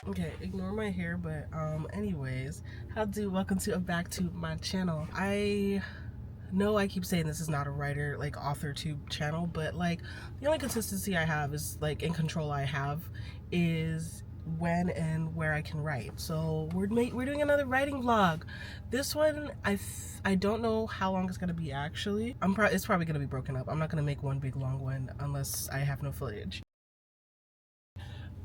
Okay, ignore my hair, but anyways, welcome back to my channel. I know I keep saying this is not a writer, like author tube channel, but like the only consistency I have is like in control I have is when and where I can write. So we're doing another writing vlog. This one I don't know how long it's gonna be actually. It's probably gonna be broken up. I'm not gonna make one big long one unless I have no footage.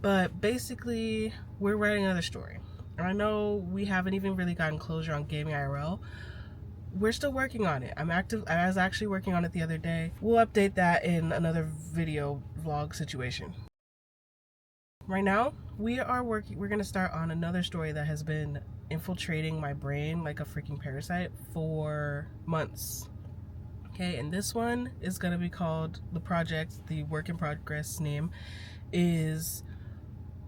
But basically, we're writing another story. I know we haven't even really gotten closure on Gaming IRL. We're still working on it. I was actually working on it the other day. We'll update that in another video vlog situation. Right now, we're gonna start on another story that has been infiltrating my brain like a freaking parasite for months. Okay, and this one is gonna be called the work in progress name is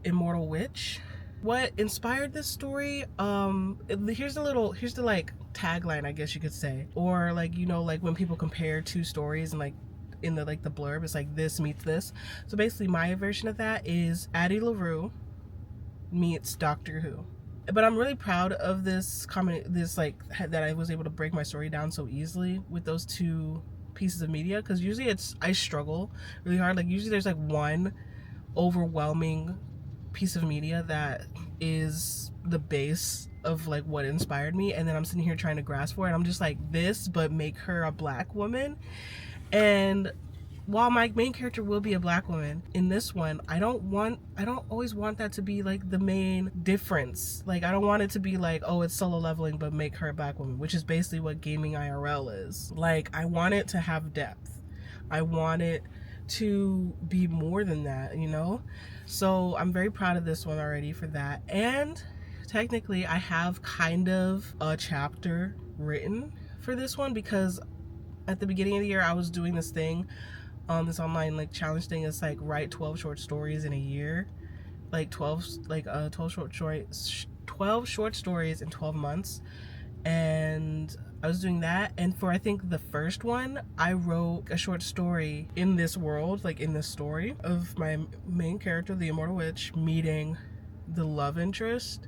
Immortal Witch. What inspired this story, here's the like tagline, I guess you could say, or like, you know, like when people compare two stories and like in the blurb it's like this meets this. So basically my version of that is Addie LaRue meets Doctor Who. But I'm really proud of this that I was able to break my story down so easily with those two pieces of media, because usually I struggle really hard. Like usually there's like one overwhelming piece of media that is the base of like what inspired me, and then I'm sitting here trying to grasp for it. I'm just like, this, but make her a black woman. And while my main character will be a black woman in this one, I don't always want that to be like the main difference. Like I don't want it to be like, oh, it's solo leveling but make her a black woman, which is basically what Gaming IRL is. Like I want it to have depth. I want it to be more than that, you know? So I'm very proud of this one already for that. And technically I have kind of a chapter written for this one, because at the beginning of the year I was doing this thing, this online like challenge thing. It's like write 12 short stories in a year, like 12 short stories in 12 months. And I was doing that, and for I think the first one I wrote a short story in this world, like in this story of my main character, the Immortal Witch, meeting the love interest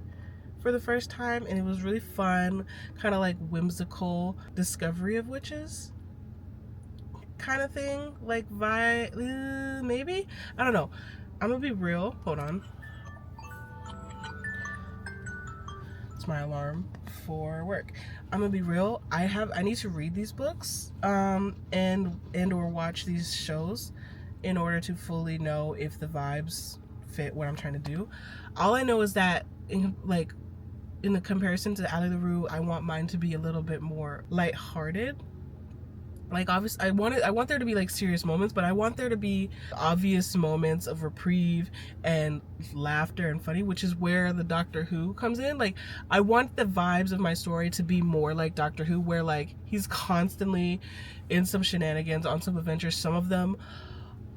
for the first time. And it was really fun, kind of like whimsical discovery of witches kind of thing, like maybe, I don't know. I'm gonna be real, hold on, it's my alarm for work. I'm gonna be real, I need to read these books and or watch these shows in order to fully know if the vibes fit what I'm trying to do. All I know is that in the comparison to Addie LaRue, I want mine to be a little bit more lighthearted. Like obviously I want there to be like serious moments, but I want there to be obvious moments of reprieve and laughter and funny, which is where the Doctor Who comes in. Like I want the vibes of my story to be more like Doctor Who, where like he's constantly in some shenanigans, on some adventures. Some of them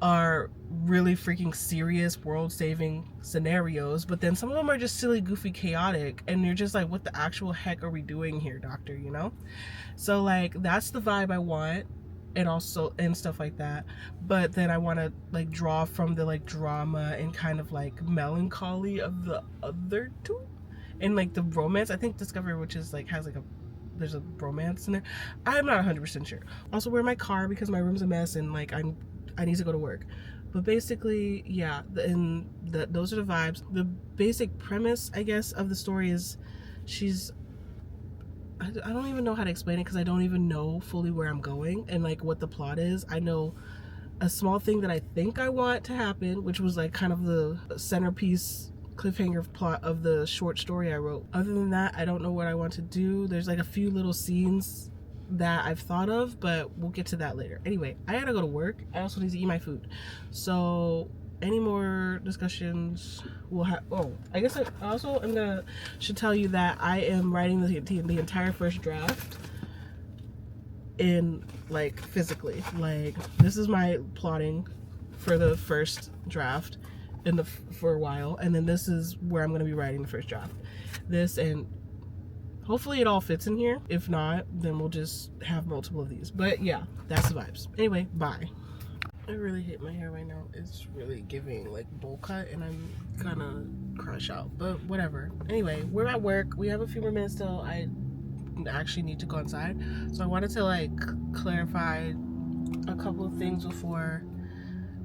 are really freaking serious world-saving scenarios, but then some of them are just silly, goofy, chaotic, and you're just like, what the actual heck are we doing here, Doctor, you know? So like that's the vibe I want, and stuff like that. But then I want to like draw from the like drama and kind of like melancholy of the other two, and like the romance. I think Discovery, which is like has like there's a romance in it. I'm not 100% sure. Also wear my car because my room's a mess, and like I need to go to work. But basically, yeah, those are the vibes. The basic premise, I guess, of the story is I don't even know how to explain it, because I don't even know fully where I'm going and like what the plot is. I know a small thing that I think I want to happen, which was like kind of the centerpiece cliffhanger plot of the short story I wrote. Other than that, I don't know what I want to do. There's like a few little scenes that I've thought of, but we'll get to that later. Anyway, I gotta go to work. I also need to eat my food. So any more discussions we'll have. Oh, I guess I also should tell you that I am writing the entire first draft in like physically. Like this is my plotting for the first draft for a while, and then this is where I'm going to be writing the first draft. This, and hopefully it all fits in here. If not, then we'll just have multiple of these. But yeah, that's the vibes. Anyway, bye. I really hate my hair right now. It's really giving like bowl cut, and I'm gonna crush out, but whatever. Anyway, we're at work. We have a few more minutes till I actually need to go inside. So I wanted to like clarify a couple of things before,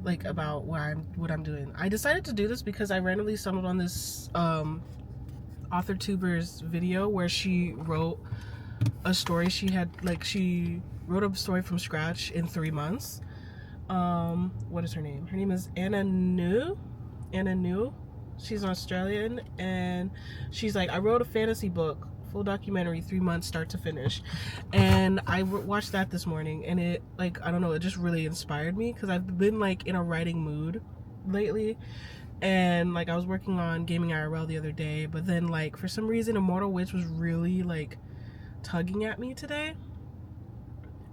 like, about what I'm doing. I decided to do this because I randomly stumbled on this author tuber's video where she wrote a story. She wrote a story from scratch in 3 months. What is her name? Her name is Anna New. She's Australian, and she's like, I wrote a fantasy book, full documentary, 3 months start to finish. And I watched that this morning, and it, like, I don't know, it just really inspired me because I've been like in a writing mood lately. And like I was working on Gaming IRL the other day, but then like for some reason Immortal Witch was really like tugging at me today,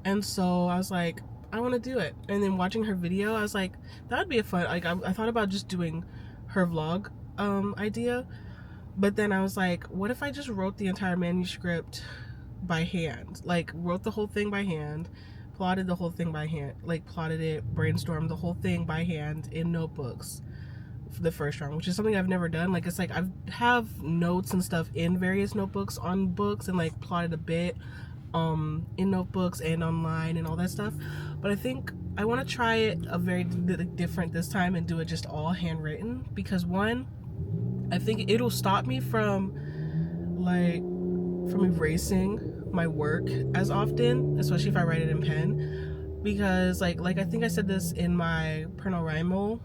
and so I was like, I want to do it. And then watching her video, I was like, that would be a fun, like, I thought about just doing her vlog idea, but then I was like, what if I just wrote the entire manuscript by hand, like wrote the whole thing by hand, plotted the whole thing by hand, like plotted it, brainstormed the whole thing by hand in notebooks for the first round, which is something I've never done. Like, it's like I have notes and stuff in various notebooks on books, and like plotted a bit in notebooks and online and all that stuff, but I think I want to try it a very different this time and do it just all handwritten, because one, I think it'll stop me from erasing my work as often, especially if I write it in pen, because like I think I said this in my NaNoWriMo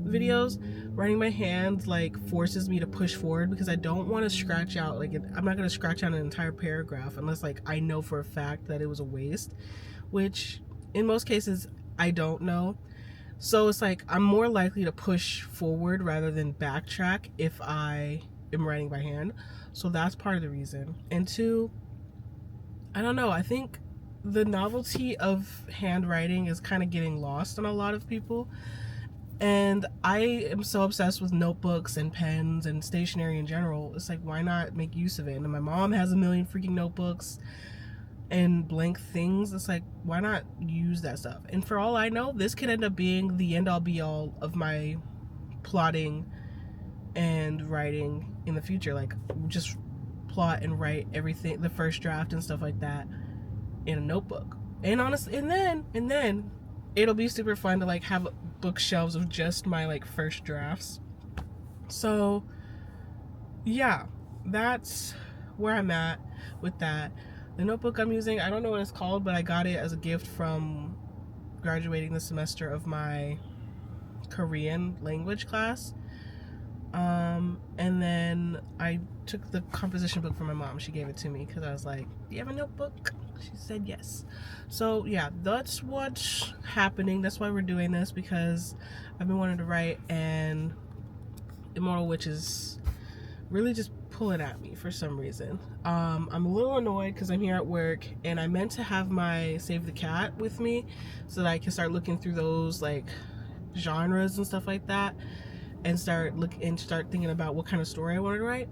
videos, writing by hand like forces me to push forward, because I don't want to scratch out, like, I'm not going to scratch out an entire paragraph unless like I know for a fact that it was a waste, which in most cases I don't know. So it's like I'm more likely to push forward rather than backtrack if I am writing by hand. So that's part of the reason. And two, I don't know, I think the novelty of handwriting is kind of getting lost on a lot of people. And I am so obsessed with notebooks and pens and stationery in general. It's like, why not make use of it? And my mom has a million freaking notebooks and blank things. It's like, why not use that stuff? And for all I know, this could end up being the end all be all of my plotting and writing in the future. Like, just plot and write everything, the first draft and stuff like that, in a notebook. And honestly, and then it'll be super fun to like have bookshelves of just my like first drafts. So yeah, that's where I'm at with that. The notebook I'm using, I don't know what it's called, but I got it as a gift from graduating this semester of my Korean language class. And then I took the composition book from my mom. She gave it to me because I was like, do you have a notebook? She said yes. So yeah, that's what's happening. That's why we're doing this, because I've been wanting to write, and Immortal Witch is really just pulling at me for some reason. I'm a little annoyed because I'm here at work, and I meant to have my Save the Cat with me so that I can start looking through those like genres and stuff like that, and start thinking about what kind of story I wanted to write.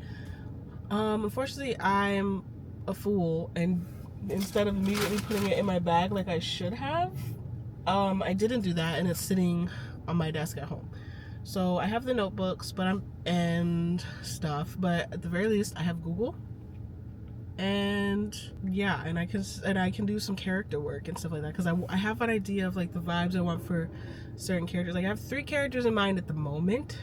Unfortunately, I'm a fool, and instead of immediately putting it in my bag like I should have, I didn't do that, and it's sitting on my desk at home. So I have the notebooks, and stuff, but at the very least I have Google, and yeah, and I can do some character work and stuff like that, because I have an idea of like the vibes I want for certain characters. Like, I have 3 characters in mind at the moment,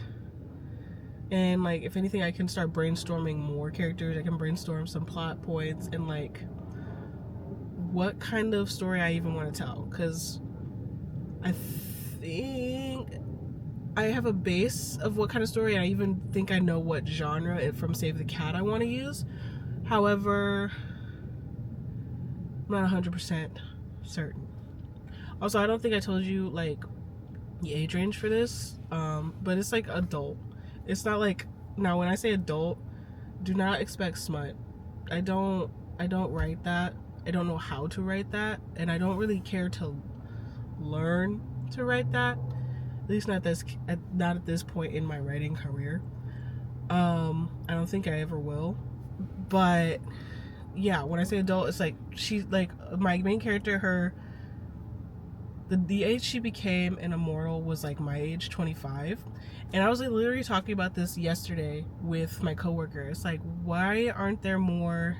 and like, if anything, I can start brainstorming more characters. I can brainstorm some plot points and like what kind of story I even want to tell, because I think I have a base of what kind of story, and I even think I know what genre from Save the Cat I want to use. However, I'm not 100% certain. Also, I don't think I told you like the age range for this, but it's like adult. It's not like, now when I say adult, do not expect smut. I don't write that. I don't know how to write that, and I don't really care to learn to write that. At least not at this point in my writing career. I don't think I ever will. But yeah, when I say adult, it's like, she's like, my main character, her the age she became an immortal was like my age, 25. And I was like literally talking about this yesterday with my coworker. It's like, why aren't there more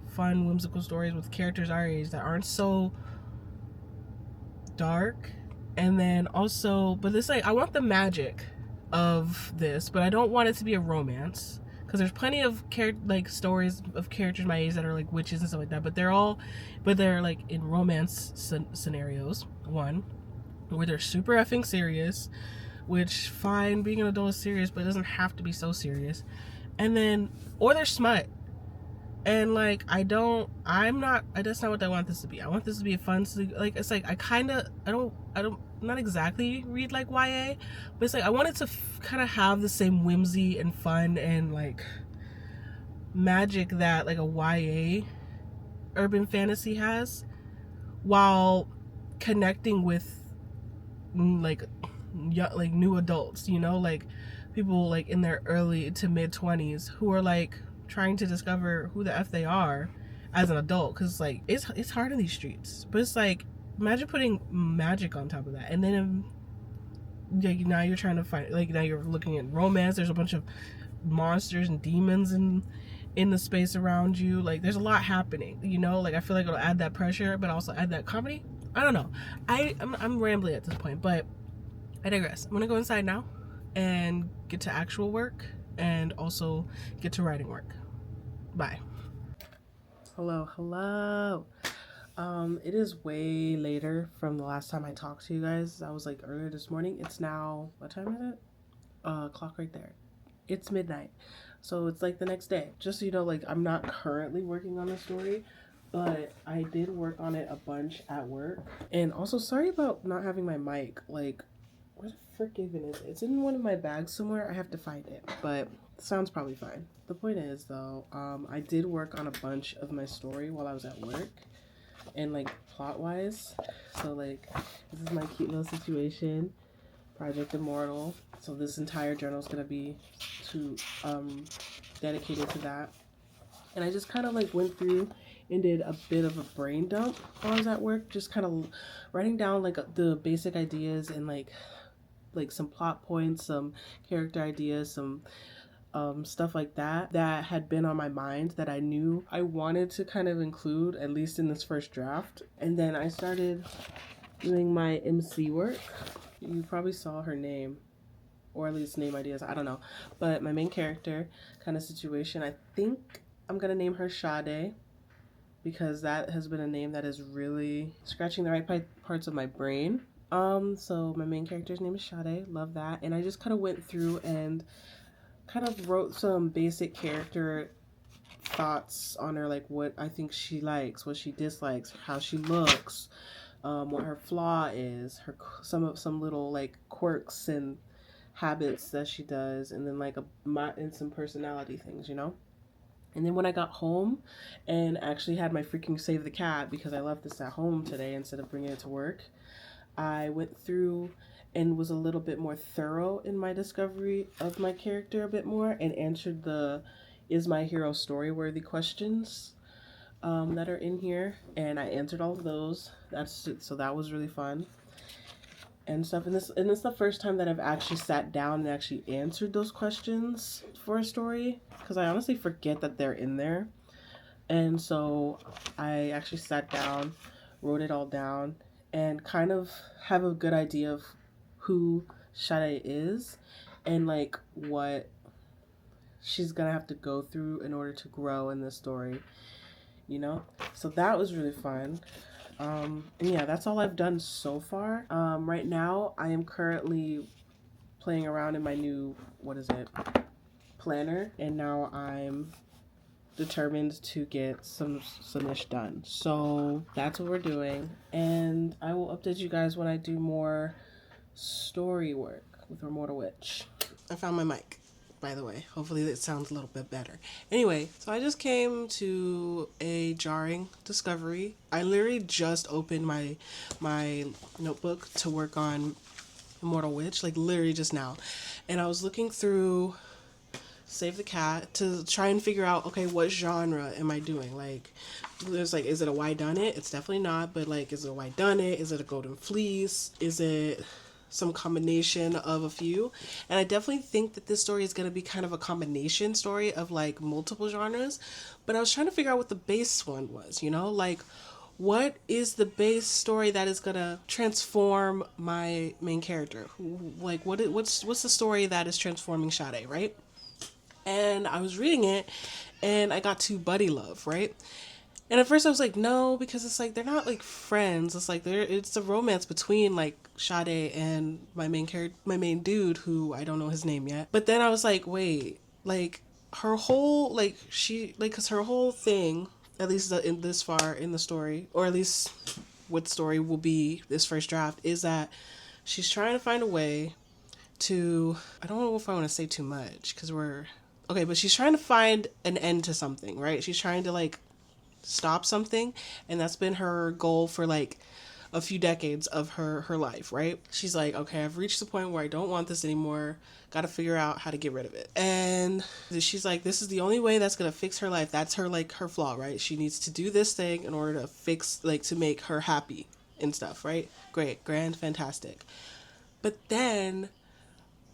fun, whimsical stories with characters our age that aren't so dark? And then also, but it's like, I want the magic of this, but I don't want it to be a romance, because there's plenty of like stories of characters my age that are like witches and stuff like that, but they're like in romance scenarios. One, where they're super effing serious, which, fine, being an adult is serious, but it doesn't have to be so serious. And then, or they're smut. And like, I'm not, that's not what I want this to be. I want this to be a fun, like, it's like, I don't not exactly read like YA, but it's like, I want it to kind of have the same whimsy and fun and like magic that like a YA urban fantasy has, while connecting with like new adults, you know, like people like in their early to mid 20s who are like trying to discover who the F they are as an adult, because like it's hard in these streets. But it's like, imagine putting magic on top of that, and then like now you're trying to find, like now you're looking at romance. There's a bunch of monsters and demons in the space around you. Like there's a lot happening, you know. Like I feel like it'll add that pressure, but also add that comedy. I don't know. I'm rambling at this point, but I digress. I'm gonna go inside now and get to actual work, and also get to writing work. Bye. Hello. It is way later from the last time I talked to you guys. That was like earlier this morning. It's now, what time is it? Clock right there. It's midnight. So it's like the next day. Just so you know, like I'm not currently working on the story, but I did work on it a bunch at work. And also, sorry about not having my mic. Like, where the frick even is it? It's in one of my bags somewhere. I have to find it, but it sounds probably fine. The point is though, I did work on a bunch of my story while I was at work, and like plot wise. So like, this is my cute little situation, Project Immortal. So this entire journal is gonna be dedicated to that. And I just kind of like went through and did a bit of a brain dump while I was at work, just kind of writing down like the basic ideas and like some plot points, some character ideas, some stuff like that had been on my mind that I knew I wanted to kind of include, at least in this first draft. And then I started doing my MC work. You probably saw her name, or at least name ideas, I don't know. But my main character kind of situation, I think I'm gonna name her Sade, because that has been a name that is really scratching the right parts of my brain. So my main character's name is Sade, love that. And I just kind of went through and kind of wrote some basic character thoughts on her, like what I think she likes, what she dislikes, how she looks, what her flaw is, some little like quirks and habits that she does, and then like and some personality things, you know. And then when I got home and actually had my freaking save the cat, because I left this at home today instead of bringing it to work, I went through and was a little bit more thorough in my discovery of my character a bit more, and answered the is my hero story worthy questions that are in here, and I answered all of those. So that was really fun and stuff. And this is the first time that I've actually sat down and actually answered those questions for a story, because I honestly forget that they're in there. And so I actually sat down, wrote it all down, and kind of have a good idea of who Sade is and like what she's gonna have to go through in order to grow in this story, you know. So that was really fun. And yeah, that's all I've done so far. Right now I am currently playing around in my new planner, and now I'm determined to get some ish done. So that's what we're doing, and I will update you guys when I do more story work with Immortal Witch. I found my mic, by the way. Hopefully it sounds a little bit better. Anyway, so I just came to a jarring discovery. I literally just opened my notebook to work on Immortal Witch, like literally just now. And I was looking through save the cat, to try and figure out, okay, what genre am I doing? Like, there's like, is it a why done it? It's definitely not, but like, is it a why done it? Is it a golden fleece? Is it some combination of a few? And I definitely think that this story is going to be kind of a combination story of like multiple genres, but I was trying to figure out what the base one was, you know, like what is the base story that is going to transform my main character? Like what's the story that is transforming Sade, right? And I was reading it and I got to buddy love, right? And at first I was like, no, because it's like they're not like friends. It's like it's a romance between like Sade and my main character, my main dude, who I don't know his name yet. But then I was like, wait, like her whole like she like because her whole thing, at least in this far in the story, or at least what story will be this first draft, is that she's trying to find a way to, I don't know if I want to say too much because we're okay, but she's trying to find an end to something, right? She's trying to like stop something, and that's been her goal for like a few decades of her life, right? She's like, okay, I've reached the point where I don't want this anymore, gotta figure out how to get rid of it. And she's like, this is the only way that's gonna fix her life. That's her like her flaw, right? She needs to do this thing in order to fix, like, to make her happy and stuff, right? Great, grand, fantastic. But then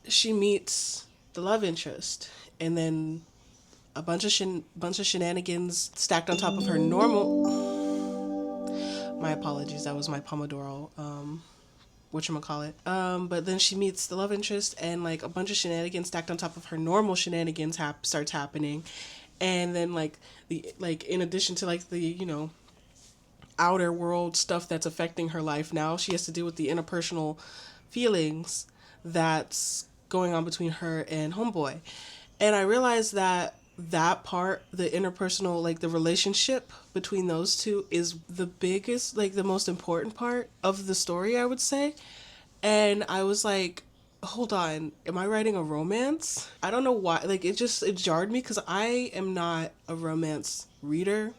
she meets the love interest, and then a bunch of shenanigans stacked on top of her normal. My apologies, that was my Pomodoro. Whatchamacallit. But then she meets the love interest, and like a bunch of shenanigans stacked on top of her normal shenanigans starts happening, and then like in addition to like the outer world stuff that's affecting her life, now she has to deal with the interpersonal feelings that's going on between her and homeboy. And I realized that part, the interpersonal, like the relationship between those two, is the biggest, like the most important part of the story, I would say. And I was like, hold on, am I writing a romance? I don't know why, like it jarred me because I am not a romance reader.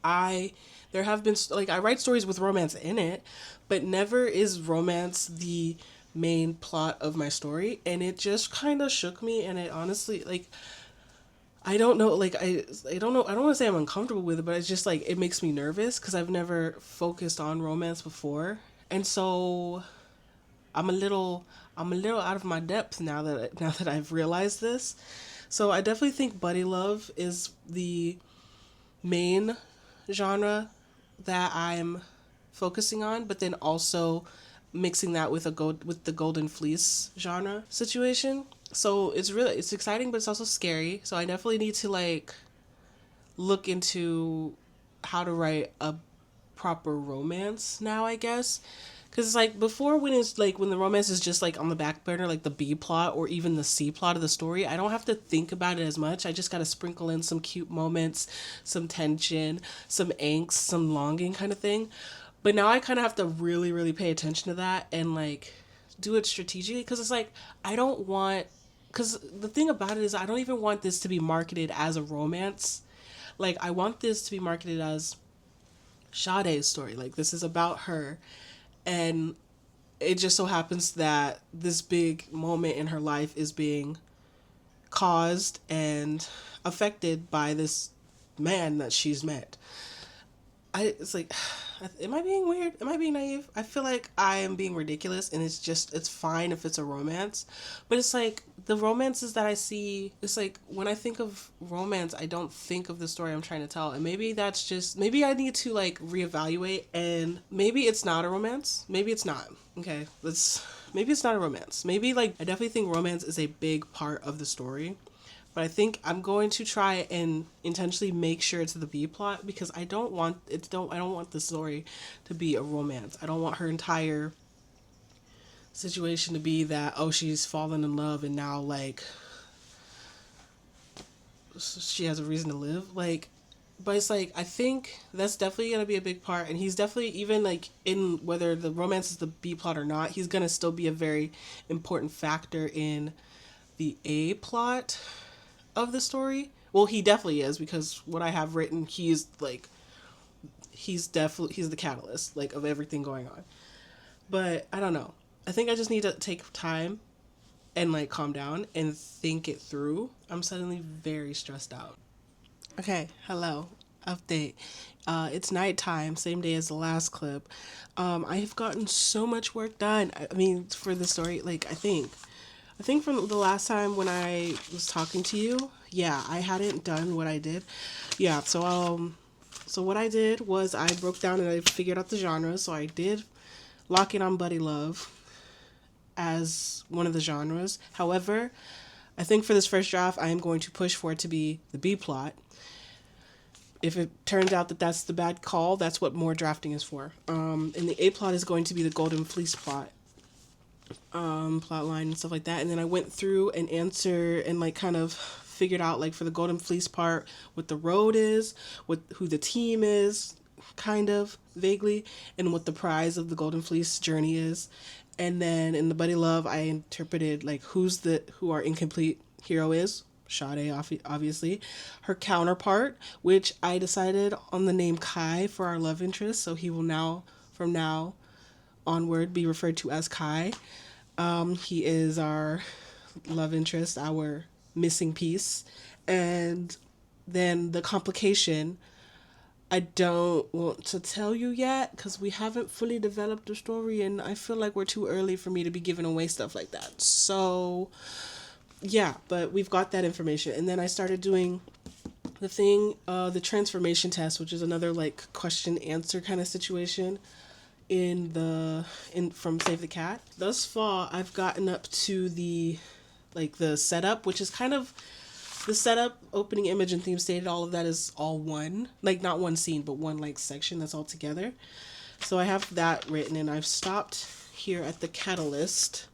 There have been, like, I write stories with romance in it, but never is romance the main plot of my story, and it just kind of shook me. And it honestly, like, I don't know, like, I don't know, I don't want to say I'm uncomfortable with it, but it's just like it makes me nervous because I've never focused on romance before. And so I'm a little out of my depth now that I've realized this. So I definitely think buddy love is the main genre that I'm focusing on, but then also mixing that with with the golden fleece genre situation. So it's exciting, but it's also scary. So I definitely need to like look into how to write a proper romance now, I guess. Because it's like before, when it's like when the romance is just like on the back burner, like the B plot or even the C plot of the story, I don't have to think about it as much. I just got to sprinkle in some cute moments, some tension, some angst, some longing kind of thing. But now I kind of have to really, really pay attention to that and like do it strategically, because it's like I don't want. Because the thing about it is, I don't even want this to be marketed as a romance. Like, I want this to be marketed as Sade's story. Like, this is about her. And it just so happens that this big moment in her life is being caused and affected by this man that she's met. It's like, am I being weird? Am I being naive? I feel like I am being ridiculous, and it's fine if it's a romance. But it's like, the romances that I see, it's like, when I think of romance, I don't think of the story I'm trying to tell. And maybe that's just, maybe I need to like reevaluate, and maybe it's not a romance. Maybe it's not. Okay, maybe it's not a romance. Maybe, like, I definitely think romance is a big part of the story. But I think I'm going to try and intentionally make sure it's the B plot, because I don't want the story to be a romance. I don't want her entire situation to be that, oh, she's fallen in love and now like she has a reason to live. Like, but it's like, I think that's definitely gonna be a big part, and he's definitely, even like in whether the romance is the B plot or not, he's gonna still be a very important factor in the A plot of the story. Well, he definitely is, because what I have written, he's the catalyst, like, of everything going on. But I don't know. I think I just need to take time and like calm down and think it through, I'm suddenly very stressed out. Okay, hello. Update. It's nighttime, same day as the last clip. I've gotten so much work done. I mean, for the story, like I think from the last time when I was talking to you, yeah, I hadn't done what I did. Yeah, so what I did was I broke down and I figured out the genre. So I did lock in on Buddy Love as one of the genres. However, I think for this first draft, I am going to push for it to be the B plot. If it turns out that that's the bad call, that's what more drafting is for. And the A plot is going to be the Golden Fleece plot, plot line and stuff like that. And then I went through and answer and like kind of figured out like for the Golden Fleece part what the road is, what who the team is, kind of vaguely, and what the prize of the Golden Fleece journey is. And then in the Buddy Love, I interpreted like who our incomplete hero is. Sade, obviously, her counterpart, which I decided on the name Kai for our love interest, so he will now, from now onward, be referred to as Kai. He is our love interest, our missing piece, and then the complication. I don't want to tell you yet because we haven't fully developed the story, and I feel like we're too early for me to be giving away stuff like that. So yeah, but we've got that information. And then I started doing the transformation test, which is another like question answer kind of situation in from Save the Cat. Thus far, I've gotten up to the setup, which is kind of the setup, opening image, and theme stated. All of that is all one, like not one scene, but one like section that's all together. So I have that written, and I've stopped here at the catalyst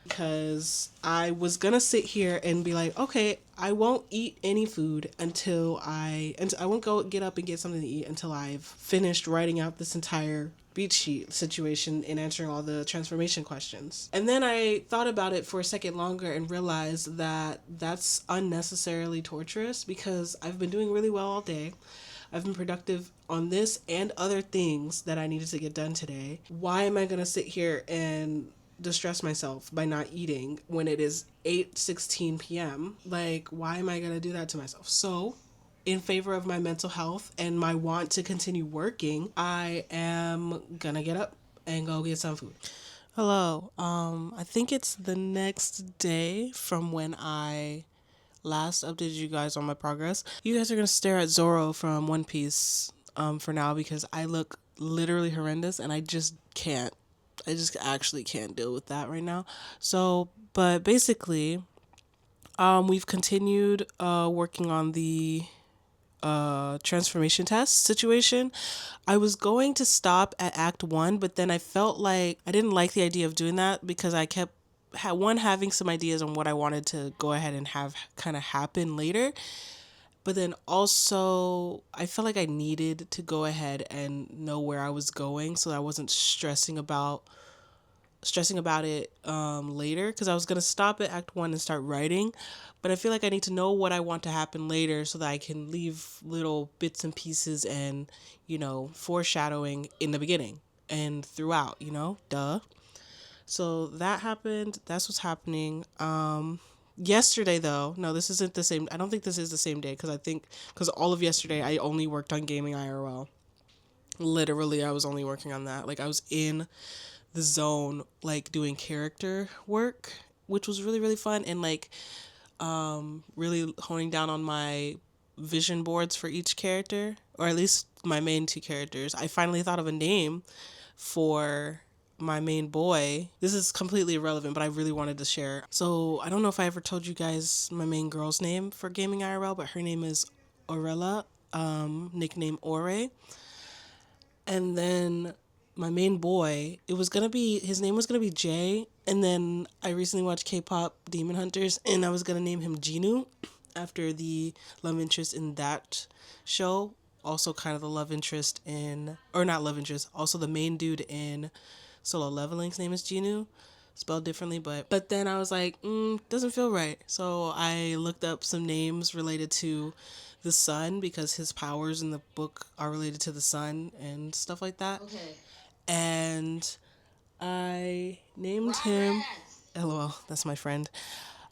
because I was gonna sit here and be like, okay, I won't eat any food and I won't go get up and get something to eat until I've finished writing out this entire beat sheet situation and answering all the transformation questions. And then I thought about it for a second longer and realized that that's unnecessarily torturous because I've been doing really well all day. I've been productive on this and other things that I needed to get done today. Why am I gonna sit here and distress myself by not eating when it is 8:16 p.m.? Like, why am I gonna do that to myself? So in favor of my mental health and my want to continue working, I am gonna get up and go get some food. Hello. I think it's the next day from when I last updated you guys on my progress. You guys are gonna stare at Zoro from One Piece for now because I look literally horrendous and I just can't. I just actually can't deal with that right now. So, but basically, we've continued working on the transformation test situation. I was going to stop at Act 1, but then I felt like I didn't like the idea of doing that because I kept having some ideas on what I wanted to go ahead and have kind of happen later. But then also, I felt like I needed to go ahead and know where I was going so I wasn't stressing about it later because I was going to stop at Act 1 and start writing. But I feel like I need to know what I want to happen later so that I can leave little bits and pieces and, foreshadowing in the beginning and throughout, duh. So that happened. That's what's happening. Yesterday, though, no, this isn't the same. I don't think this is the same day because all of yesterday I only worked on gaming IRL. Literally, I was only working on that. Like, I was in the zone, like doing character work, which was really, really fun, and like really honing down on my vision boards for each character, or at least my main two characters. I finally thought of a name for my main boy. This is completely irrelevant, but I really wanted to share. So I don't know if I ever told you guys my main girl's name for gaming IRL, but her name is Orella, nickname Ore. And then my main boy, his name was gonna be Jay, and then I recently watched K-pop Demon Hunters, and I was gonna name him Jinu, after the love interest in that show. Also kind of the love interest or not love interest, also the main dude in Solo Leveling's name is Jinu, spelled differently, but then I was like, doesn't feel right. So I looked up some names related to the sun because his powers in the book are related to the sun and stuff like that. Okay. And I named him LOL, that's my friend.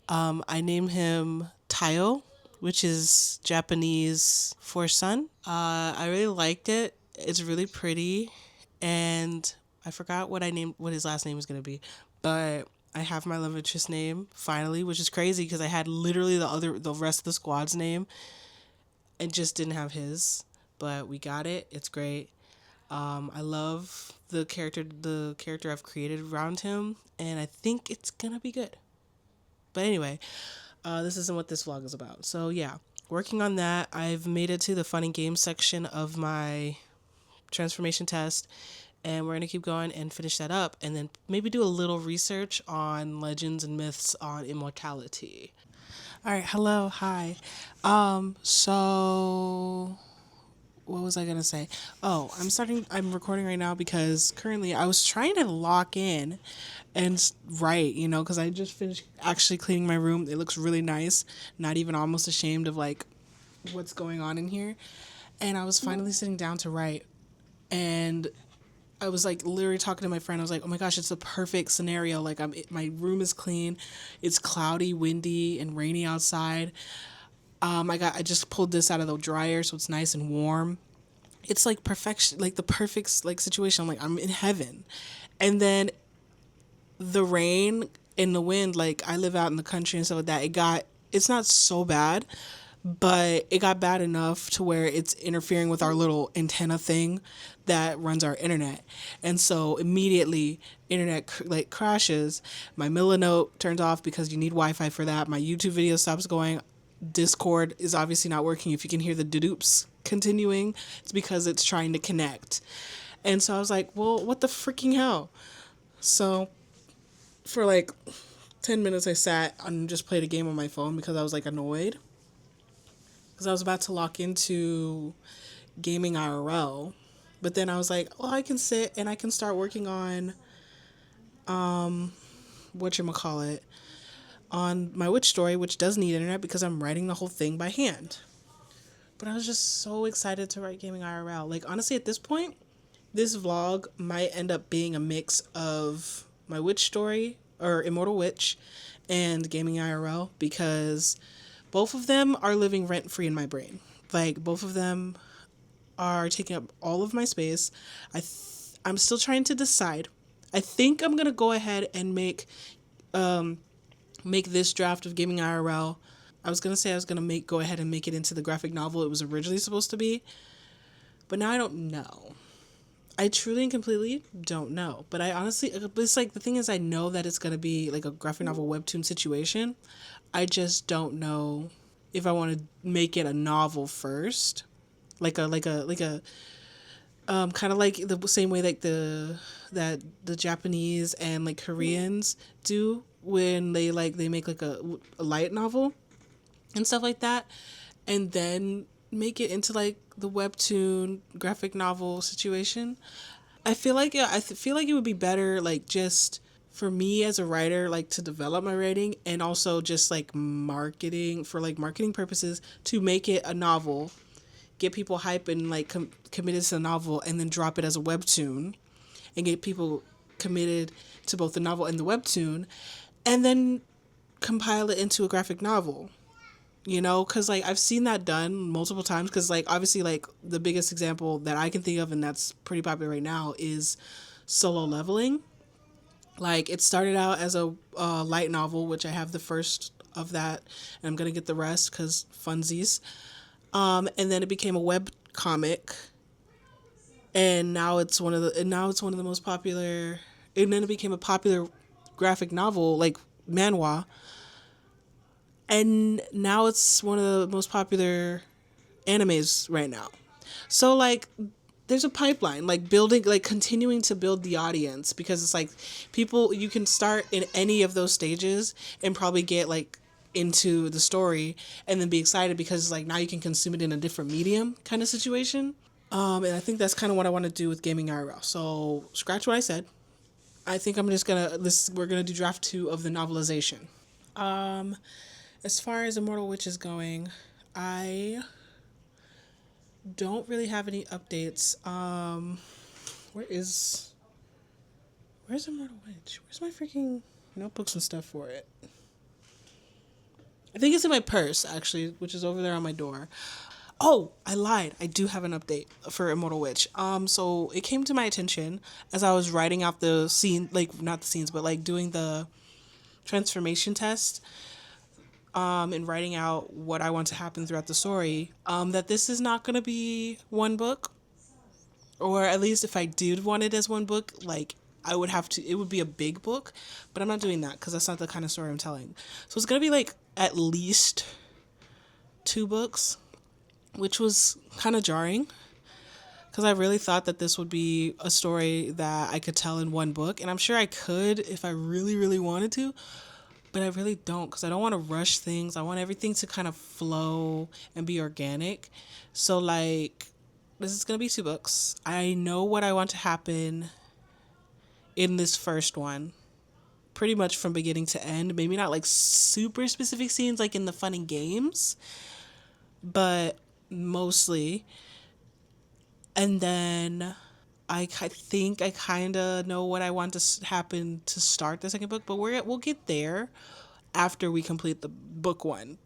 I named him Tayo, which is Japanese for sun. I really liked it. It's really pretty, and I forgot what his last name was gonna be, but I have my love interest name finally, which is crazy because I had literally the rest of the squad's name and just didn't have his, but we got it. It's great. I love the character I've created around him, and I think it's gonna be good. But anyway, this isn't what this vlog is about. So yeah, working on that. I've made it to the fun and games section of my transformation test, and we're gonna keep going and finish that up, and then maybe do a little research on legends and myths on immortality. All right, hello, hi. So what was I gonna say? Oh, I'm recording right now because currently I was trying to lock in and write, because I just finished actually cleaning my room. It looks really nice. Not even almost ashamed of like what's going on in here. And I was finally sitting down to write, and I was like literally talking to my friend. I was like, "Oh my gosh, it's the perfect scenario. Like my room is clean. It's cloudy, windy, and rainy outside. I just pulled this out of the dryer, so it's nice and warm. It's like perfection, like the perfect like situation. I'm like, I'm in heaven." And then the rain and the wind, like I live out in the country and stuff like that, it's not so bad, but it got bad enough to where it's interfering with our little antenna thing that runs our internet. And so immediately internet like crashes. My Milanote turns off because you need Wi-Fi for that. My YouTube video stops going. Discord is obviously not working. If you can hear the doops continuing, it's because it's trying to connect. And so I was like, well, what the freaking hell? So for like 10 minutes I sat and just played a game on my phone because I was like annoyed because I was about to lock into gaming IRL. But then I was like, oh, I can sit and I can start working on whatchamacallit, on my witch story, which does need internet because I'm writing the whole thing by hand. But I was just so excited to write gaming IRL. Like honestly at this point, this vlog might end up being a mix of my witch story or Immortal Witch and gaming IRL because both of them are living rent free in my brain. Like both of them are taking up all of my space. I'm still trying to decide. I think I'm gonna go ahead and make this draft of gaming IRL. I was gonna say I was gonna go ahead and make it into the graphic novel it was originally supposed to be, but now I don't know. I truly and completely don't know. But I honestly, it's like the thing is, I know that it's gonna be like a graphic novel webtoon situation. I just don't know if I want to make it a novel first, kind of like the same way like the Japanese and like Koreans do when they make like a light novel and stuff like that, and then make it into like the webtoon graphic novel situation. I feel like feel like it would be better like just for me as a writer like to develop my writing and also just like marketing purposes to make it a novel, get people hype and like committed to the novel, and then drop it as a webtoon and get people committed to both the novel and the webtoon, and then compile it into a graphic novel. Because like I've seen that done multiple times, because like obviously like the biggest example that I can think of and that's pretty popular right now is Solo Leveling. Like it started out as a light novel, which I have the first of that, and I'm gonna get the rest because funsies. And then it became a web comic, and now it's one of the most popular. And then it became a popular graphic novel, like manhwa, and now it's one of the most popular animes right now. So like there's a pipeline, like building, like continuing to build the audience, because it's like people, you can start in any of those stages and probably get like into the story and then be excited because it's like now you can consume it in a different medium kind of situation. And I think that's kind of what I want to do with gaming IRL. So scratch what I said. I think I'm just gonna we're gonna do draft 2 of the novelization. As far as Immortal Witch is going, I don't really have any updates. Where is where's Immortal Witch? Where's my freaking notebooks and stuff for it. I think it's in my purse, actually, which is over there on my door. Oh, I lied. I do have an update for Immortal Witch. So it came to my attention as I was writing out the scene, like not the scenes, but like doing the transformation test, and writing out what I want to happen throughout the story, that this is not gonna be one book, or at least if I did want it as one book, like I would have to. It would be a big book, but I'm not doing that because that's not the kind of story I'm telling. So it's gonna be like at least two books, which was kind of jarring because I really thought that this would be a story that I could tell in one book, and I'm sure I could if I really, really wanted to, but I really don't because I don't want to rush things. I want everything to kind of flow and be organic. So, like, this is going to be two books. I know what I want to happen in this first one pretty much from beginning to end. Maybe not like super specific scenes like in the fun and games, but mostly. And then I think I kind of know what I want to happen to start the second book, but we'll get there after we complete the book one.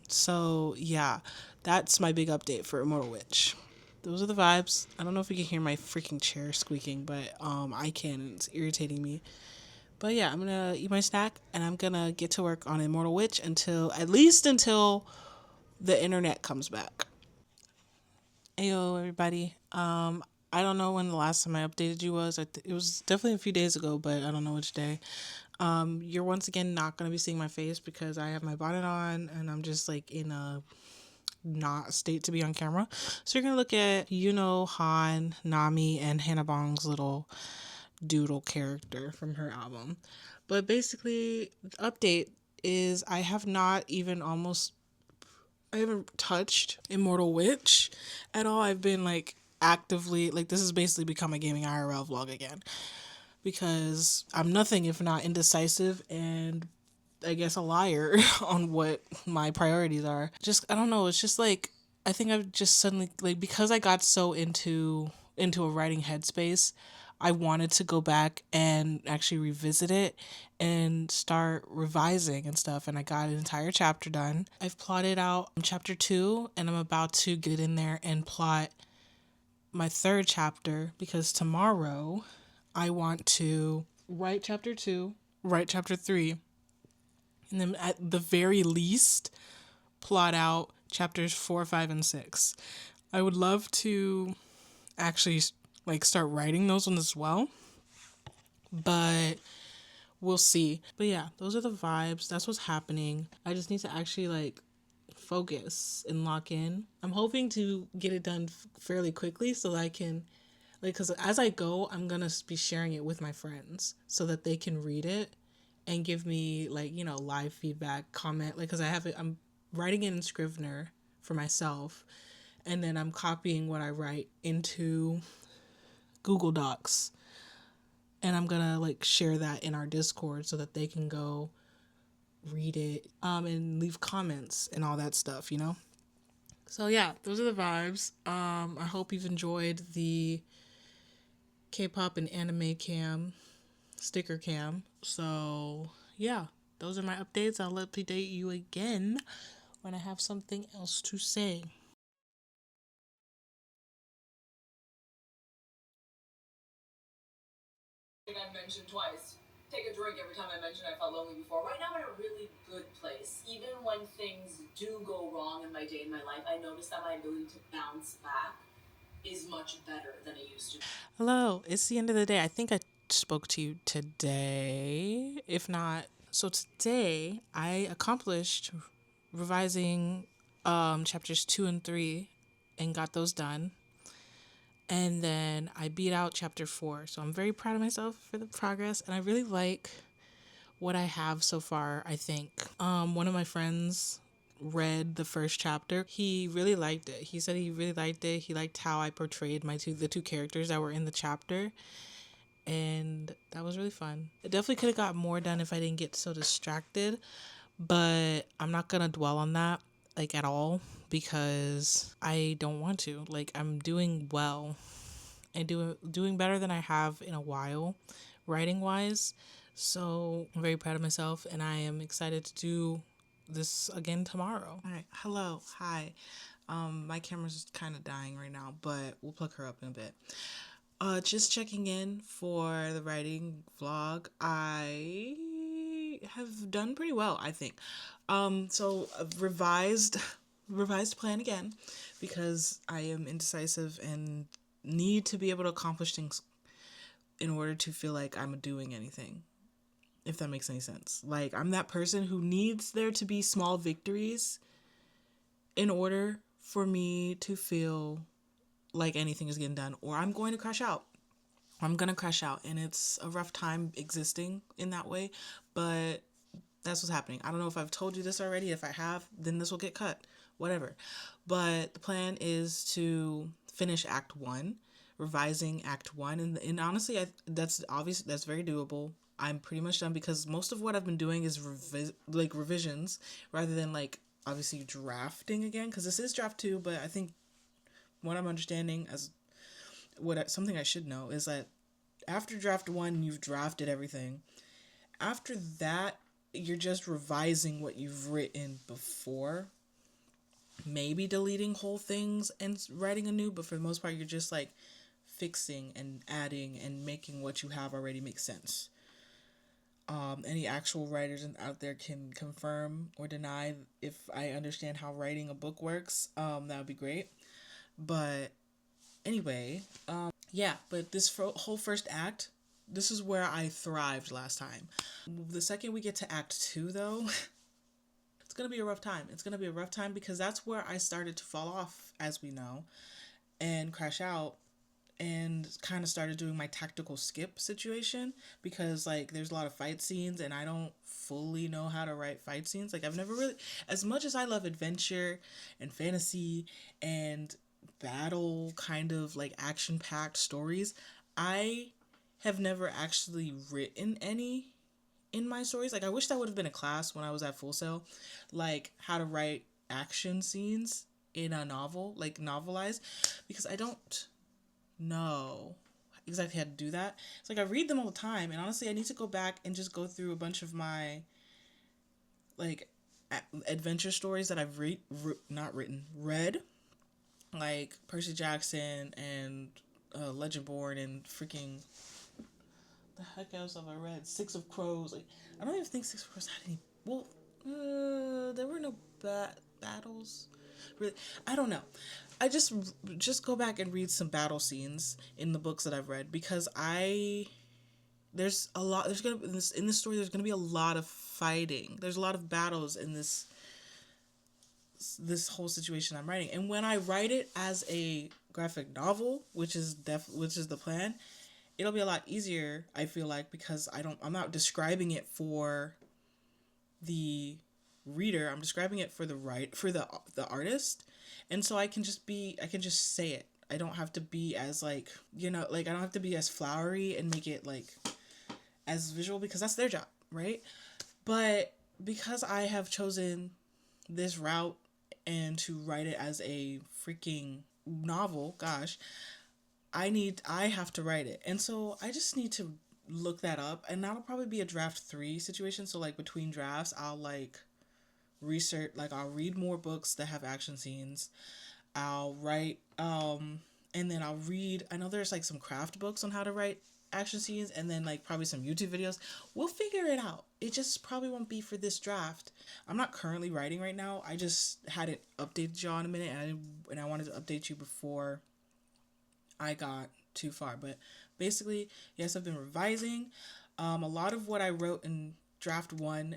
So yeah, that's my big update for Immortal Witch. Those are the vibes. I don't know if you can hear my freaking chair squeaking, but I can, and it's irritating me. But yeah, I'm gonna eat my snack and I'm gonna get to work on Immortal Witch until at least until the internet comes back. Ayo, everybody. I don't know when the last time I updated you was. It was definitely a few days ago, but I don't know which day. You're once again not gonna be seeing my face because I have my bonnet on and I'm just like in a not state to be on camera. So you're gonna look at Han, Nami, and Hannah Bong's little doodle character from her album. But basically, the update is I haven't touched Immortal Witch at all. I've been like actively like this has basically become a gaming IRL vlog again because I'm nothing if not indecisive and I guess a liar on what my priorities are. Just I don't know, it's just like I think I've just suddenly like because I got so into a writing headspace, I wanted to go back and actually revisit it and start revising and stuff. And I got an entire chapter done. I've plotted out chapter 2 and I'm about to get in there and plot my third chapter because tomorrow I want to write chapter 2, write chapter 3, and then at the very least plot out chapters 4, 5, and 6. I would love to actually like start writing those ones as well, but we'll see. But yeah, those are the vibes. That's what's happening. I just need to actually like focus and lock in. I'm hoping to get it done fairly quickly so that I can like because as I go I'm gonna be sharing it with my friends so that they can read it and give me like live feedback, comment, like because I'm writing it in Scrivener for myself and then I'm copying what I write into Google Docs and I'm gonna like share that in our Discord so that they can go read it and leave comments and all that stuff. So yeah, those are the vibes. I hope you've enjoyed the K-pop and anime cam sticker cam. So yeah, those are my updates. I'll update you again when I have something else to say. Hello, it's the end of the day. I think I spoke to you today. If not, so today I accomplished revising chapters 2 and 3 and got those done. And then I beat out chapter 4. So I'm very proud of myself for the progress and I really like what I have so far, I think. One of my friends read the first chapter. He really liked it. He said he really liked it. He liked how I portrayed the two characters that were in the chapter. And that was really fun. It definitely could have got more done if I didn't get so distracted, but I'm not gonna dwell on that like at all because I don't want to. Like I'm doing well and doing better than I have in a while, writing wise. So I'm very proud of myself, and I am excited to do this again tomorrow. All right. Hello. Hi. My camera's kind of dying right now, but we'll plug her up in a bit. Just checking in for the writing vlog. I have done pretty well, I think. So revised plan again, because I am indecisive and need to be able to accomplish things in order to feel like I'm doing anything, if that makes any sense. Like, I'm that person who needs there to be small victories in order for me to feel like anything is getting done, or I'm going to crash out. I'm going to crash out. And it's a rough time existing in that way, but that's what's happening. I don't know if I've told you this already. If I have, then this will get cut. Whatever. But the plan is to finish Act 1, revising Act 1. And honestly, that's obvious. That's very doable. I'm pretty much done, because most of what I've been doing is revisions rather than like obviously drafting again, because this is draft 2. But I think what I'm understanding, as something I should know, is that after draft 1, you've drafted everything. After that, you're just revising what you've written before, maybe deleting whole things and writing anew, but for the most part, you're just like fixing and adding and making what you have already make sense. Any actual writers out there can confirm or deny if I understand how writing a book works. That would be great. But anyway, yeah, but this whole first act, this is where I thrived last time. The second we get to Act 2, though, it's going to be a rough time. It's going to be a rough time, because that's where I started to fall off, as we know, and crash out, and kind of started doing my tactical skip situation, because like there's a lot of fight scenes and I don't fully know how to write fight scenes. Like, I've never really, as much as I love adventure and fantasy and battle kind of like action packed stories, I have never actually written any in my stories. Like, I wish that would have been a class when I was at Full Sail, like how to write action scenes in a novel, like novelized, because I don't know exactly how to do that. It's like I read them all the time, and honestly, I need to go back and just go through a bunch of my like adventure stories that I've read, like Percy Jackson and Legendborn and freaking the heck else have I read? Six of Crows. Like, I don't even think Six of Crows had any. Well, there were no battles. Really, I don't know. I just go back and read some battle scenes in the books that I've read, because there's a lot. There's gonna in this story. There's gonna be a lot of fighting. There's a lot of battles in this whole situation I'm writing. And when I write it as a graphic novel, which is the plan, it'll be a lot easier, I feel like, because I'm not describing it for the reader. I'm describing it for the artist. And so I can just say it. I don't have to be as like, like I don't have to be as flowery and make it like as visual, because that's their job, right? But because I have chosen this route and to write it as a freaking novel, gosh, I have to write it. And so I just need to look that up, and that'll probably be a draft 3 situation. So like between drafts, I'll like research, like I'll read more books that have action scenes. I'll write and then I'll read, I know there's like some craft books on how to write action scenes, and then like probably some YouTube videos. We'll figure it out. It just probably won't be for this draft. I'm not currently writing right now. I just hadn't updated y'all in a minute, and I wanted to update you before I got too far. But basically, yes, I've been revising. A lot of what I wrote in draft 1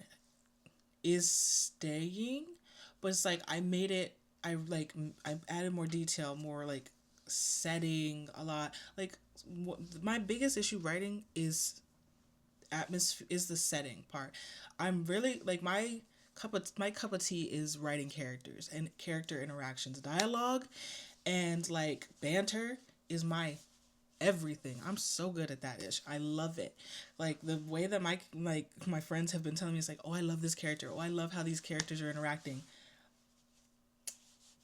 is staying, but it's like I added more detail, more like setting a lot. Like, my biggest issue writing is atmosphere, is the setting part. I'm really like my cup of tea is writing characters and character interactions. Dialogue and like banter is my everything. I'm so good at that ish. I love it. Like the way that my friends have been telling me, it's like, oh, I love this character. Oh, I love how these characters are interacting.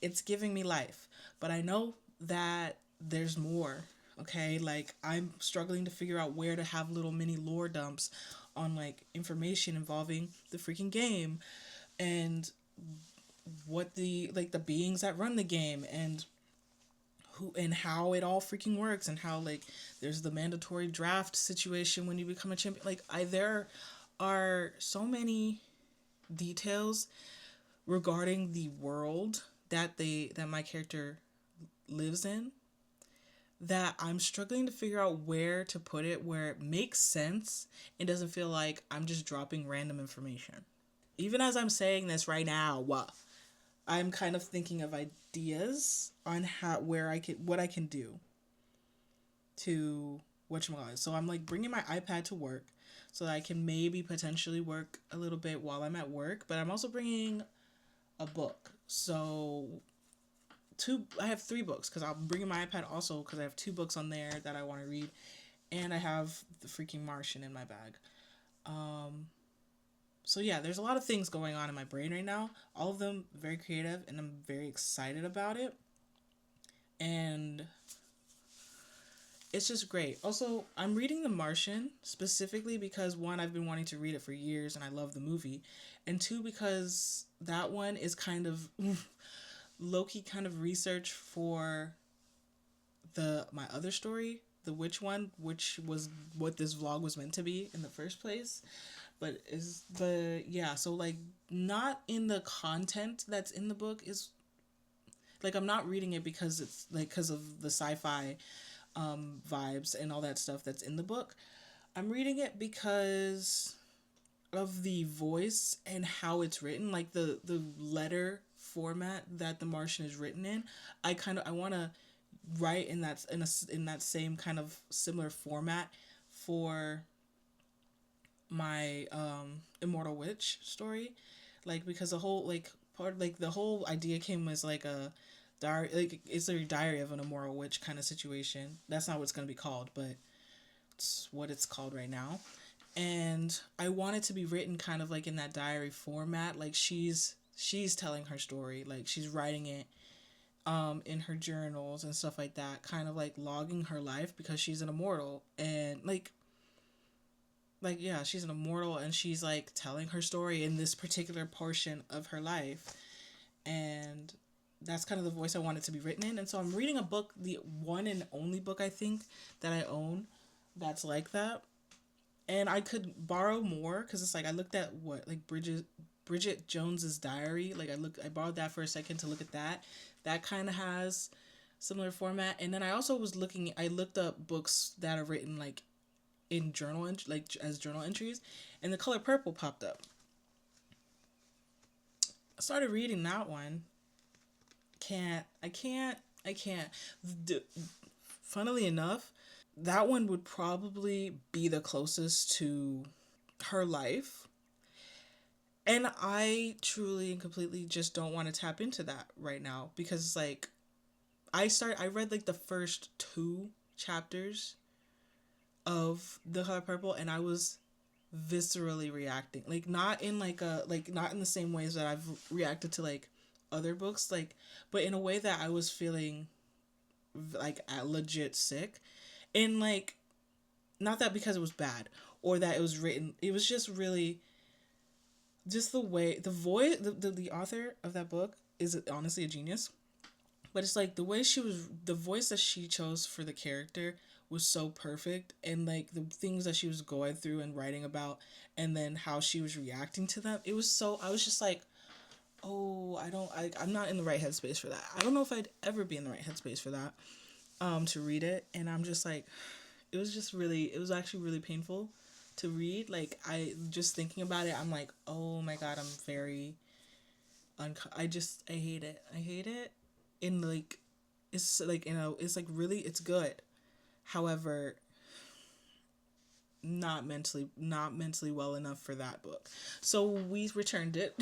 It's giving me life. But I know that there's more. Okay, like I'm struggling to figure out where to have little mini lore dumps on like information involving the freaking game and what the like the beings that run the game and who and how it all freaking works and how like there's the mandatory draft situation when you become a champion. Like I there are so many details regarding the world that my character lives in that I'm struggling to figure out where to put it where it makes sense and doesn't feel like I'm just dropping random information. Even as I'm saying this right now, I'm kind of thinking of ideas on how where I can what I can do to whatchamacallit. So I'm like bringing my iPad to work so that I can maybe potentially work a little bit while I'm at work, but I'm also bringing a book. So I have 3 books because I'm bringing my iPad also because I have 2 books on there that I want to read, and I have the freaking Martian in my bag. So yeah, there's a lot of things going on in my brain right now. All of them very creative, and I'm very excited about it. And it's just great. Also, I'm reading The Martian specifically because one, I've been wanting to read it for years and I love the movie, and two, because that one is kind of low key kind of research for the my other story, the witch one, which was what this vlog was meant to be in the first place. But yeah, so like not in the content that's in the book is like I'm not reading it because it's like because of the sci-fi vibes and all that stuff that's in the book. I'm reading it because of the voice and how it's written, like the letter format that The Martian is written in. I want to write in that same kind of similar format for my Immortal Witch story, like because the whole like part like the whole idea came as like a diary, like it's a diary of an immortal witch kind of situation. That's not what it's gonna be called, but it's what it's called right now. And I want it to be written kind of like in that diary format, like she's telling her story, like she's writing it in her journals and stuff like that, kind of like logging her life because she's an immortal and like yeah, she's an immortal and she's like telling her story in this particular portion of her life. And that's kind of the voice I want it to be written in. And so I'm reading a book, the one and only book I think that I own that's like that. And I could borrow more because it's like I looked at what like Bridget Jones's Diary. Like I borrowed that for a second to look at that. That kind of has similar format. And then I also I looked up books that are written like in like as journal entries, and The Color Purple popped up. I started reading that one. I can't. Funnily enough, that one would probably be the closest to her life. And I truly and completely just don't want to tap into that right now because like I read like the first 2 chapters of The Color Purple and I was viscerally reacting. Like not in like a like not in the same ways that I've reacted to like other books like but in a way that I was feeling like legit sick. And like not that because it was bad or that it was written, it was just really just the way the voice the author of that book is honestly a genius. But it's like the way the voice that she chose for the character was so perfect, and like the things that she was going through and writing about, and then how she was reacting to them, it was so I was just like, oh, I'm not in the right headspace for that. I don't know if I'd ever be in the right headspace for that to read it. And I'm just like, it was actually really painful to read. Like I just thinking about it, I'm like, oh my god, I'm very I hate it. I hate it. In like it's like it's like really it's good. However, not mentally well enough for that book. So we returned it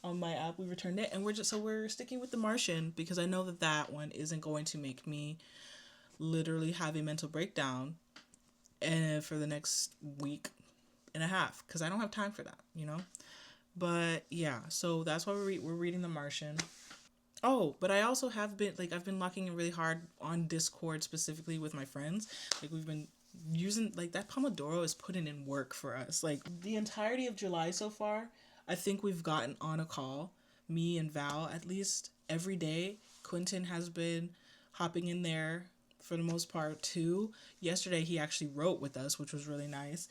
on my app. We returned it, and we're sticking with The Martian because I know that that one isn't going to make me literally have a mental breakdown and for the next week and a half because I don't have time for that. But yeah, so that's why we're reading The Martian. Oh, but I also have been like I've been locking in really hard on Discord specifically with my friends. Like we've been using like that Pomodoro is putting in work for us. Like the entirety of July so far, I think we've gotten on a call, me and Val at least every day. Quentin has been hopping in there for the most part too. Yesterday he actually wrote with us, which was really nice.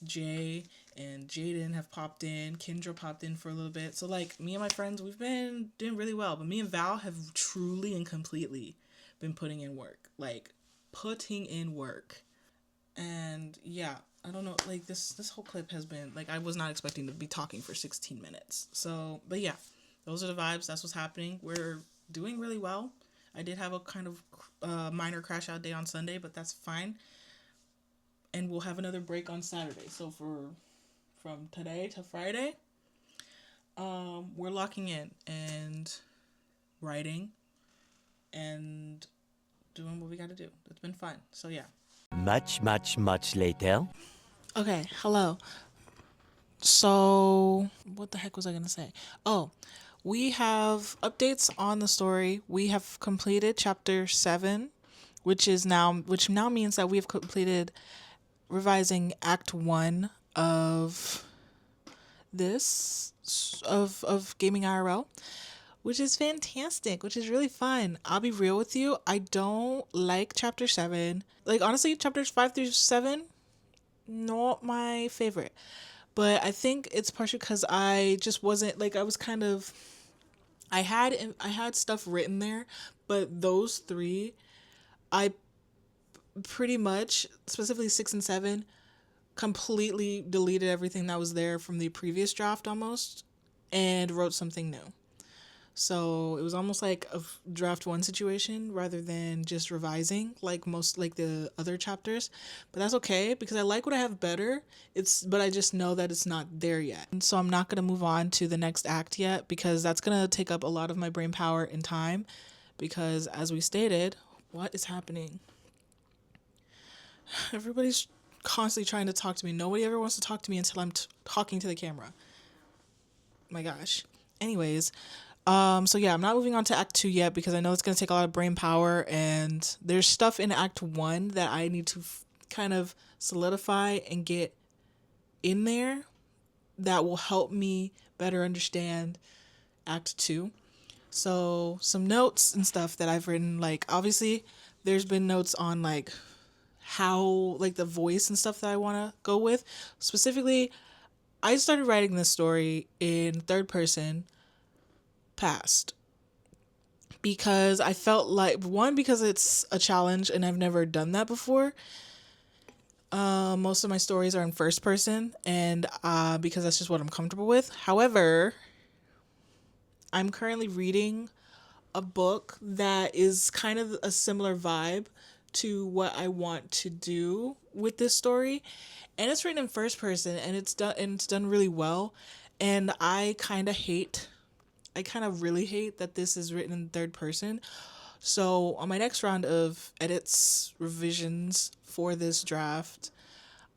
Jay and Jaden have popped in. Kendra popped in for a little bit. So like me and my friends, we've been doing really well. But me and Val have truly and completely been putting in work. Like putting in work. And yeah, I don't know, like this whole clip has been like I was not expecting to be talking for 16 minutes. So, but yeah, those are the vibes. That's what's happening. We're doing really well. I did have a kind of minor crash out day on Sunday, but that's fine. And we'll have another break on Saturday. So from today to Friday, we're locking in and writing and doing what we got to do. It's been fun. So yeah. Much, much, much later. Okay, hello. So, what the heck was I going to say? Oh, we have updates on the story. We have completed chapter 7, which now means that we have completed revising act 1 of this of gaming IRL, which is fantastic, which is really fun. I'll be real with you, I don't like chapter 7. Like honestly, chapters 5 through 7 not my favorite. But I think it's partially cuz I just wasn't like I was kind of I had stuff written there, but those 3 I pretty much specifically 6 and 7 completely deleted everything that was there from the previous draft almost and wrote something new. So it was almost like a draft 1 situation rather than just revising like most like the other chapters. But that's okay because I like what I have better. But I just know that it's not there yet. And so I'm not going to move on to the next act yet because that's going to take up a lot of my brain power and time because as we stated, what is happening? Everybody's constantly trying to talk to me. Nobody ever wants to talk to me until I'm talking to the camera. My gosh. Anyways, so yeah, I'm not moving on to Act 2 yet because I know it's going to take a lot of brain power and there's stuff in Act 1 that I need to kind of solidify and get in there that will help me better understand Act 2. So some notes and stuff that I've written, like obviously there's been notes on like how like the voice and stuff that I want to go with. Specifically, I started writing this story in third person past because I felt like one because it's a challenge and I've never done that before. Most of my stories are in first person and because that's just what I'm comfortable with. However, I'm currently reading a book that is kind of a similar vibe to what I want to do with this story, and it's written in first person and it's done really well. And I kind of really hate that this is written in third person. So on my next round of edits revisions for this draft,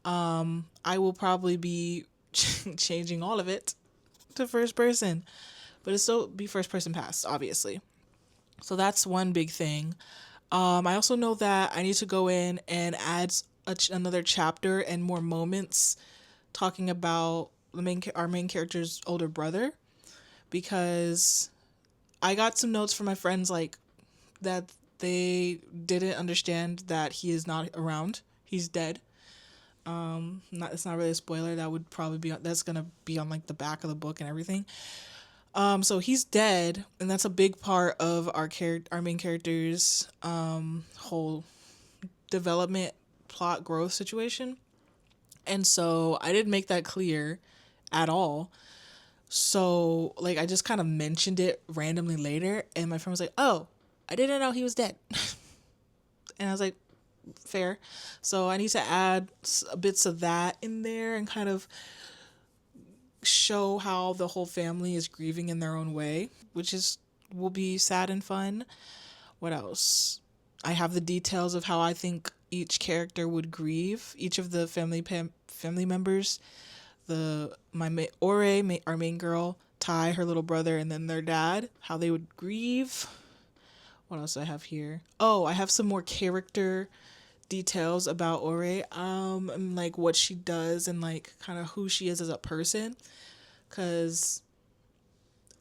I will probably be changing all of it to first person, but it'll still be first person past, obviously. So that's one big thing. I also know that I need to go in and add another chapter and more moments talking about our main character's older brother because I got some notes from my friends like that they didn't understand that he is not around. He's dead. It's not really a spoiler. That would probably that's gonna be on like the back of the book and everything. So he's dead, and that's a big part of our main character's whole development, plot growth situation. And so I didn't make that clear at all. So like I just kind of mentioned it randomly later, and my friend was like, "Oh, I didn't know he was dead," and I was like, "Fair." So I need to add bits of that in there and kind of show how the whole family is grieving in their own way, which will be sad and fun. What else? I have the details of how I think each character would grieve, each of the family members. Our main girl, Ty, her little brother, and then their dad, how they would grieve. What else do I have here? Oh, I have some more character details about Ore, and like what she does and like kind of who she is as a person. Cause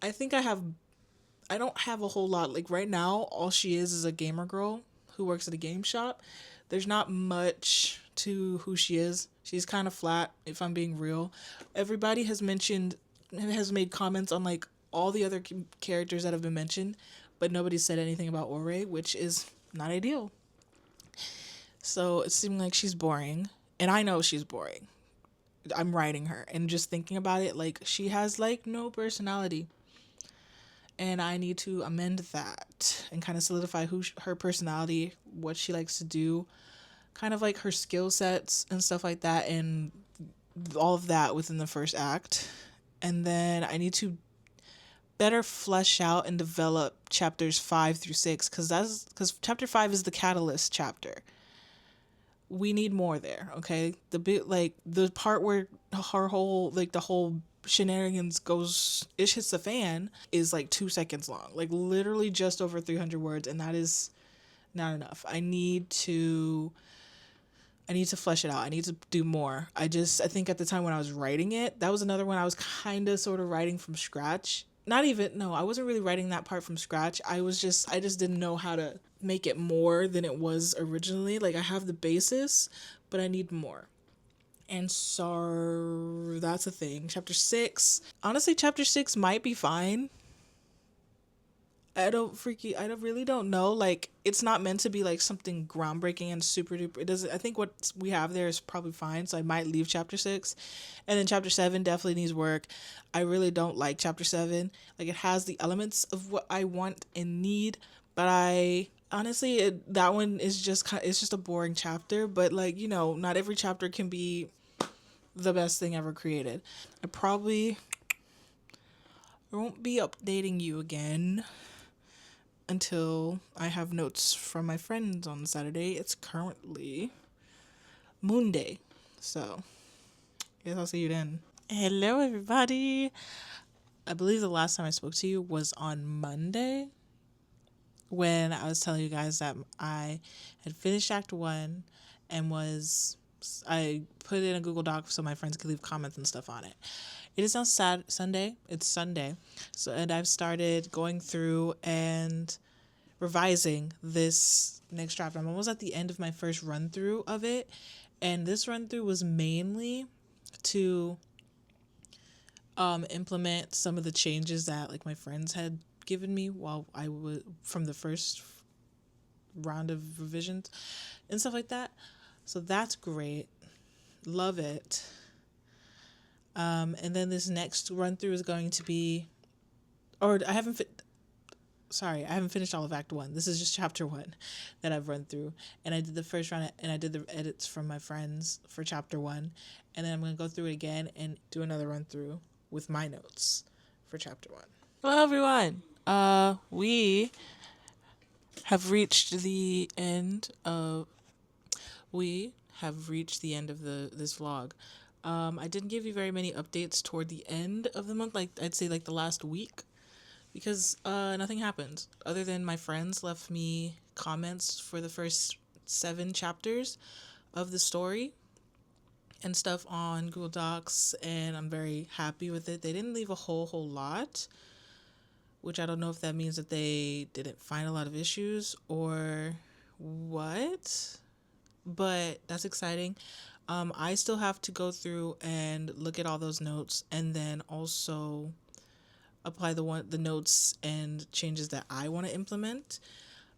I think I don't have a whole lot. Like right now, all she is a gamer girl who works at a game shop. There's not much to who she is. She's kind of flat, if I'm being real. Everybody has made comments on like all the other characters that have been mentioned, but nobody said anything about Ore, which is not ideal. So it seemed like she's boring, and I know she's boring. I'm writing her, and just thinking about it, like she has like no personality, and I need to amend that and kind of solidify her personality, what she likes to do, kind of like her skill sets and stuff like that, and all of that within the first act. And then I need to better flesh out and develop chapters 5 through 6, because chapter 5 is the catalyst chapter. We need more there, okay? The bit, like the part where her whole, like the whole shenanigans hits the fan is like 2 seconds long, like literally just over 300 words, and that is not enough. I need to flesh it out. I need to do more. I think at the time when I was writing it, that was another one I was kind of sort of writing from scratch. No, I wasn't really writing that part from scratch. I just didn't know how to make it more than it was originally. Like I have the basis, but I need more. And so that's a thing. Chapter 6. Honestly, chapter 6 might be fine. I really don't know. Like, it's not meant to be like something groundbreaking and super duper. It doesn't. I think what we have there is probably fine. So I might leave chapter 6, and then chapter 7 definitely needs work. I really don't like chapter 7. Like, it has the elements of what I want and need, but that one is it's just a boring chapter. But like, not every chapter can be the best thing ever created. I won't be updating you again until I have notes from my friends on Saturday. It's currently Moon Day, so I guess I'll see you then. Hello, everybody. I believe the last time I spoke to you was on Monday, when I was telling you guys that I had finished Act 1 and I put it in a Google Doc so my friends could leave comments and stuff on it. It is now Sunday. It's Sunday. And I've started going through and revising this next chapter. I'm almost at the end of my first run through of it. And this run through was mainly to implement some of the changes that like my friends had given me while I was from the first round of revisions and stuff like that. So that's great. Love it. And then this next run through is going to be, I haven't finished all of Act 1. This is just chapter 1 that I've run through. And I did the first round, and I did the edits from my friends for chapter 1. And then I'm going to go through it again and do another run through with my notes for chapter 1. Hello, everyone. We have reached the end of this vlog. I didn't give you very many updates toward the end of the month, like I'd say like the last week, because nothing happened other than my friends left me comments for the first 7 chapters of the story and stuff on Google Docs, and I'm very happy with it. They didn't leave a whole lot, which I don't know if that means that they didn't find a lot of issues or what, but that's exciting. I still have to go through and look at all those notes and then also apply the notes and changes that I want to implement,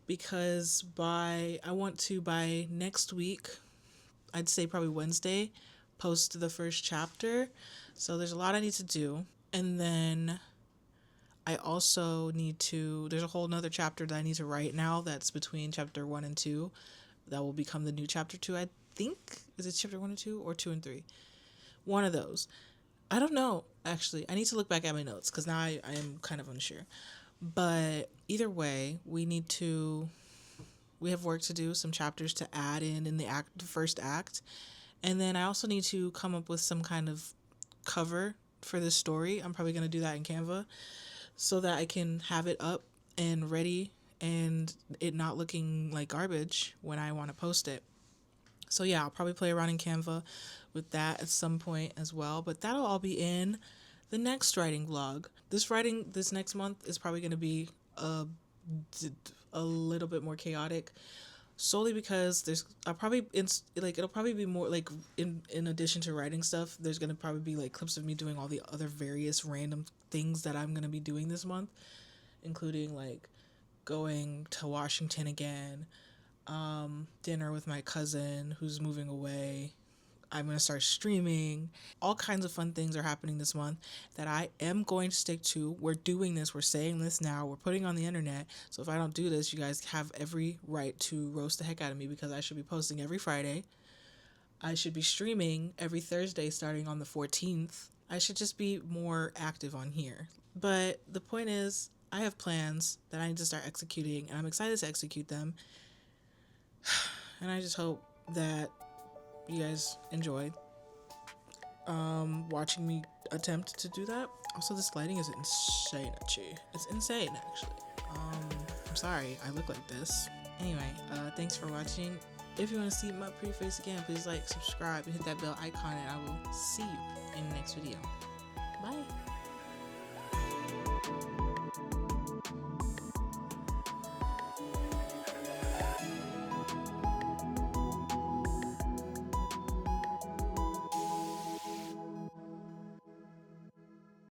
because I want to by next week, I'd say probably Wednesday, post the first chapter. So there's a lot I need to do. And then I also there's a whole nother chapter that I need to write now that's between chapter 1 and 2 that will become the new chapter 2. I think, is it chapter 1 and 2 or 2 and 3? One of those. I don't know, actually. I need to look back at my notes because now I am kind of unsure. But either way, we have work to do, some chapters to add in the first act. And then I also need to come up with some kind of cover for this story. I'm probably going to do that in Canva so that I can have it up and ready and it not looking like garbage when I want to post it. So yeah, I'll probably play around in Canva with that at some point as well, but that'll all be in the next writing vlog. This next month is probably going to be a little bit more chaotic, solely because it'll probably be more like in addition to writing stuff, there's going to probably be like clips of me doing all the other various random things that I'm going to be doing this month, including like going to Washington again, dinner with my cousin who's moving away. I'm going to start streaming. All kinds of fun things are happening this month that I am going to stick to. We're doing this. We're saying this now. We're putting on the internet. So if I don't do this, you guys have every right to roast the heck out of me because I should be posting every Friday. I should be streaming every Thursday starting on the 14th. I should just be more active on here. But the point is, I have plans that I need to start executing, and I'm excited to execute them. And I just hope that you guys enjoyed watching me attempt to do that. Also, this lighting is insane, actually. It's insane, actually. I'm sorry I look like this. Anyway, thanks for watching. If you want to see my pretty face again, please like, subscribe, and hit that bell icon, and I will see you in the next video. Bye.